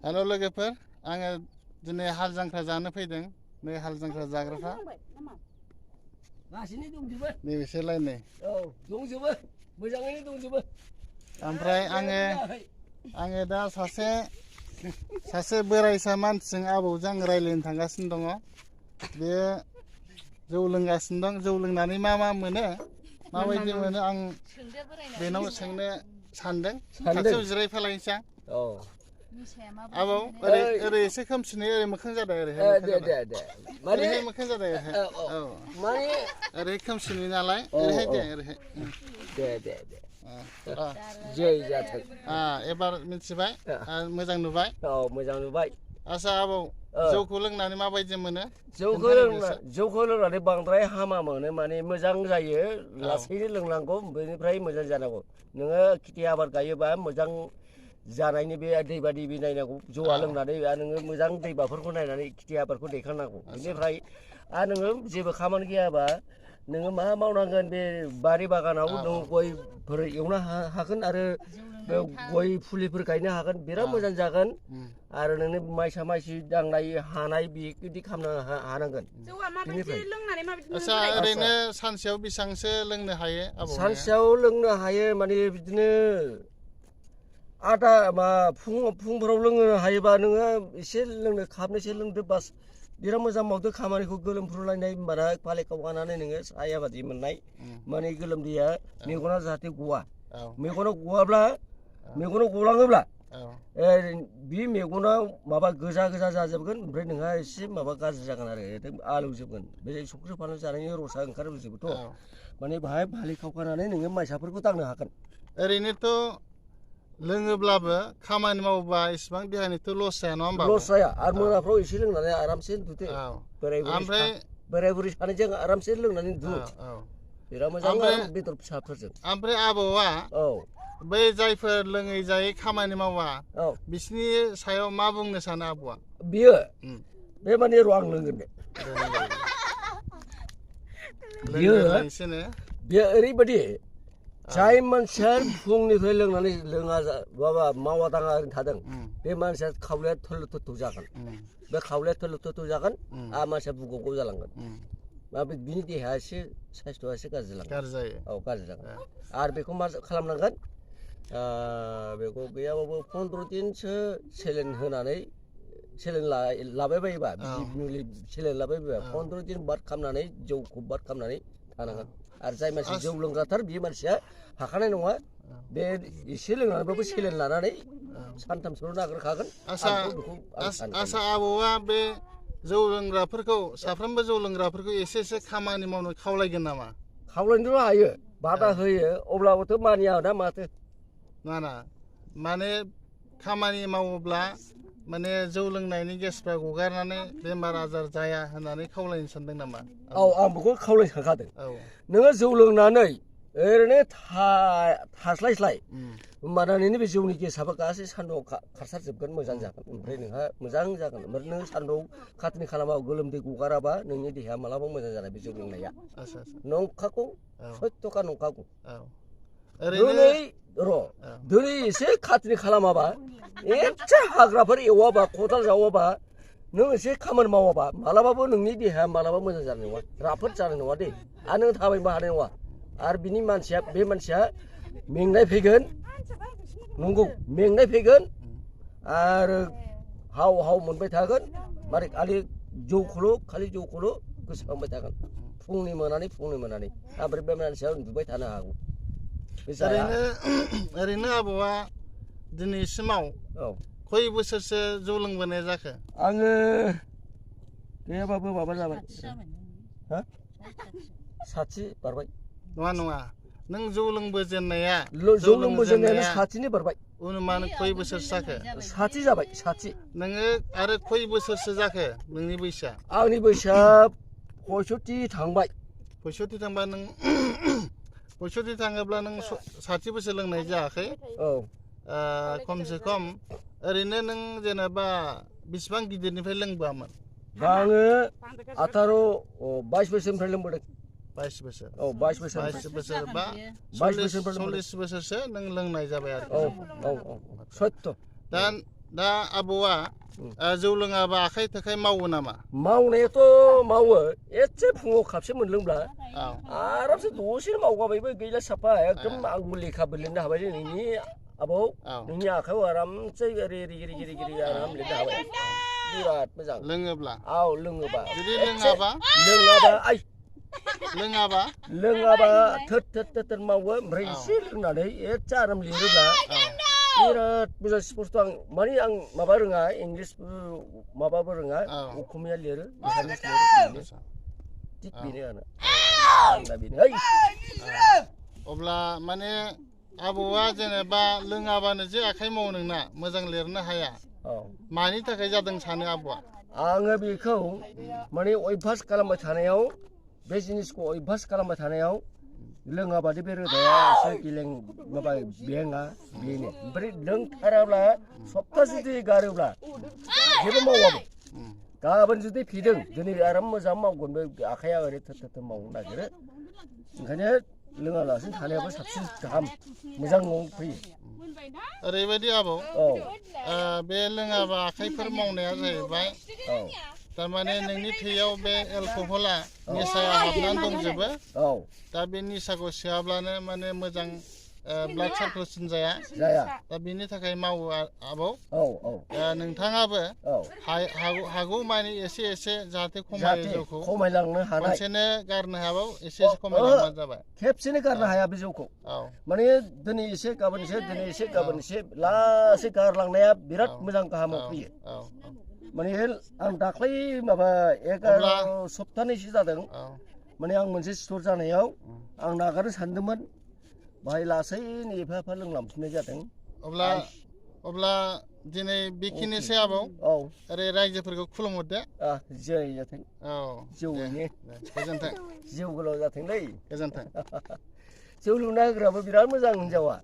हेल' लोगोफोर आङो दिनै हाल जांख्रा जानो फैदों नै हाल जांख्रा जाग्राफ्रा गासिनो दंजोबो नैबेसोरलाय नै औ दंजोबो मोजाङैनो दंजोबो ओमफ्राय आङो दा सासे बोराइसा मानसिजों आबौजों आं रायज्लायनो थांगासिनो दङ बेयो जौ लोंगासिनो दं जौ लोंनानै मा मोनो माबायदि मोनो आं बेनाव सोंनो सानदों खाथियाव जिरायफालायनोसै आं आबौ ओरै एसे खोमसिनै ओरै मोखां जादों ओरैहाय मोखां जादों औ माने ओरै खोमसिनै नालाय ओरैहाय ओरैहाय दे जै जाथों एबार मिथिबाय मोजां नुबाय औ मोजां नुबाय आच्छा आबौ जौखौ लोंनानै माबायदि मोनो जौखौ लोंनानै बांद्राय हामा मोनो माने मोजां जायो लासैनो लोंनांगौ बेनिफ्राय मोजां जानांगौ नोङो खेथि आबाद गायोबा मोजां जानायनि बे दैबा दैबि नायनांगौ जौआ लोंनानै नोङो मोजां दैबाफोरखौ नायनानै खेथि आबादखौ दैखांनांगौ बेनिफ्राय आरो नोङो जेबो खामानि गैयाबा नोङो मा मावनांगोन बे बारि बागानाव नों गयफोर एवनो हागोन आरो गय फुलिफोर गायनो हागोन बिराद मोजां जागोन आरो नोंनि माइसा माइसि दांनाय हानाय बिदि खालामनो हानांगोन आच्छा ओरैनो सानसेयाव बेसेबांसो लोंनो हायो सानसेयाव लोंनो हायो माने बिदिनो आधा फुंफोराव लोंनो हायोबा नोङो एसे लोंनो खाबनैसो लोंदो बास बिराद मोजां मावदो खामानिखौ गोलोमफ्रुलायनाय होनबाना फालिखाव गानानै नोङो साया बादि मोननाय माने गोलोमदैया मेगना जाहाथे गवा मेगनाव गवाब्ला मेगनाव गलाङोब्ला बे मेगनाव माबा गोजा जाजोबगोन ओमफ्राय नोंहा एसे माबा गाज्रि जागोन आरो आलौजोबगोन बे संख्रि फानलु जानायनि रसा ओंखारबोजोबोथ' माने बाहाय फालिखाव गानानै नोङो माइसाफोरखौ दांनो हागोन ओरैनोथ' लोङोब्लाबो खामानि मावोबा इसिबां देहानिथ' लस जाया नङा होमबा लस जाया आरो मोनाफ्राव एसे लोंनानै आरामसे उन्दुदो बोराय बुरै सानैजों आरामसे लोंनानै उन्दु बिराद मोजां बेदर फिसाफोरजों ओमफ्राय आबौआ बै जायफोर लोङै जायै खामानि मावा बिसिनि सायाव मा बुंनो सानो आबौआ बियो बे माने र' आं लोंगोन दे बियो ओरैबायदि जाय मानसिया फुंनिफ्राय लोंनानै माबा मावा दाङा ओरैनो थादों बे मानसिया खावलाया थोरलो थोरथौ जागोन बे खावलाया थोरलो थोरथौ जागोन आरो मानसिया बुगौ जालांगोन बिनि देहाया एसे साइस्थ'आ एसे गाज्रि जालांगोन औ गाज्रि जागोन आरो बेखौ मा खालामनांगोन बेखौ गैयाबाबो 15 दिनसो सेलेन होनानै सेलेन लाबाय बायोबा मुलि सेलेन लाबाय बायोबा 15 दिन बाद खालामनानै जौखौ बाद खालामनानै थानांगोन आरो जाय मानसि जौ लोंग्राथार बे मानसिया हाखानाय नङा बे एसे लोंनानैबाबो सेलेन लानानै सानथामसोल' नागारखागोन आच्छा आबौआ बे जौ लोंग्राफोरखौ साफ्रोमबो जौ लोंग्राफोरखौ एसे खामानि मावनो खावलायगोन नामा खावलायनोथ' हायो बादा होयो अब्लाबोथ' मानिया ना माथो माने खामानि मावोब्ला माने जौ लोंनायनि गेसफ्रा गगारनानै बेमार आजार जाया होननानै खावलायनो सानदों नामा औ आं बेखौ खावलायनो सानखादों नोङो जौ लोंनानै ओरैनो थास्लायस्लाय होमबाना नोंनि बे जौनि गेसाबो गासै सान्दुंआव खारसारजोबगोन मोजां जागोन ओमफ्राय नोंहा मोजां जागोन ओमफ्राय नों सान्दुंआव खाथिनि खालामाबा गोलोमदै गगाराबा नोंनि देहाया मालाबा मोजां जानाय बे जौ लोंनाया नंखागौ सयथ'खा नंखागौ दिनै एसे खाथिनि खालामाबा एसे हाग्राफोर एवाबा खदाल जावाबा नों एसे खामानि मावाबा मालाबाबो नोंनि देहाया मालाबा मोजां जानाय नङा राफोद जानाय नङा दे आरो नों थाबायनोबो हानाय नङा आरो बे मानसिया मेंनाय फैगोन नंगौ मेंनाय फैगोन आरो हाव मोनबाय थागोन मारै खालि जौखौल' गोसोखांबाय थागोन फुंनि मोनानि ओमफ्राय बे मानसिया उन्दुबाय थानो हागौ ओरैनो आबौआ दिनैसिमाव खय बोसोरसो जौ लोंबोनाय जाखो आङो गैयाबाबो माबा जाबाय 60 बारबाय नङा नों जौ लोंबोजेननाया 60नि बारबाय अनुमान खय बोसोरसो जाखो 60 जाबाय 60 नोङो आरो खय बोसोरसो जाखो नोंनि बैसोआ आंनि बैसोआ 65 थांबाय 65 थांबा नों 65 थाङोब्ला नों 60 बोसोर लोंनाय जायाखै खमसे खम ओरैनो नों जेनेबा बेसेबां गिदिरनिफ्राय लोंबोआमोन आङो 22 बोसोरनिफ्राय लोंबोदों 22 बोसोर 22 बोसोर बा 40 बोसोरसो नों लोंनाय जाबाय आरो सत्य दा दा आबौआ जौ लोङाबा आखाइ थोखाइ मावो नामा? मावनायाथ' मावो एसे फुङाव खापसे मोनलोंब्ला आरामसे दसेनो मावगाबायबो गैला साफा एकदम आंबो लेखाबो लिरनो हाबाय नोंनि आबौ नोंनि आखायाव आरामसे ओरै आराम लिरनो हाबाय बिराद मोजां लोङोब्ला लोङोबा जुदि लोङाबा थोद मावो ओमफ्राय एसे लोंनानै एसे आराम लिरोब्ला बिराद मोजां स्पस्त आं माने आं माबा रोङा इंलिस माबाबो रोङा असमिया लिरो एसामिस लिरो थिग बेनो आंना बेनो अब्ला माने आबौआ जेनेबा लोङाबानो जे आखाइ मावो नोंना मोजां लिरनो हाया मानि थाखाय जादों सानो आबौआ? आङो बेखौ माने अयभास खालामबाय थानायाव बे जिनिसखौ अयभास खालामबाय थानायाव लोङाबादि बे रोदाया एसे गेलें माबा बेङा बेनो ओमफ्राय लोंथाराब्ला सप्तासे जुदि गारोब्ला जेबो मावाबो गाबोन जुदि फिदों दिनै आराम मोजां मावगोन बे आखाइया ओरै थोद मावनो नागिरो ओंखायनो लोङालासिनो थानायाबो साबसिन गाहाम मोजां फैयो। ओरैबायदि आबौ बे लोङाबा आखाइफोर मावनाया जाहैबाय थारमाने नोंनि थैयाव बे एलकहला निसाया हाबनानै दंजोबो दा बे निसाखौ सोआब्लानो माने मोजां ब्लाड सार्कुलेसन जाया दा बेनि थाखाय मावो आबौ नोंथाङाबो हागौ मानि एसे जाहाथे खमायो जौखौ खमायलांनो हानाय खनसेनो गारनो हायाबो एसे खमायलांबानो जाबाय खेबसेनो गारनो हाया बे जौखौ माने दिनै एसे गाबोन एसे लासै गारलांनाया बिराद मोजां गाहामाव फैयो माने आं दाख्लै माबा 11 सप्तानैसो जादों माने आं मोनसे सिथर जानायाव आं नागारनो सानदोंमोन बाहाय लासैनो एफा लोंलांफिननाय जादों। अब्ला दिनै बेखिनिसै आबौ ओरै रायजोफोरखौ खुलुमहरदो जै जाथों जौयैनो गोजोन्थों जिउ गोलाव जाथोंलै गोजोन्थों जौ लोंना होग्राबो बिराद मोजां हिनजावा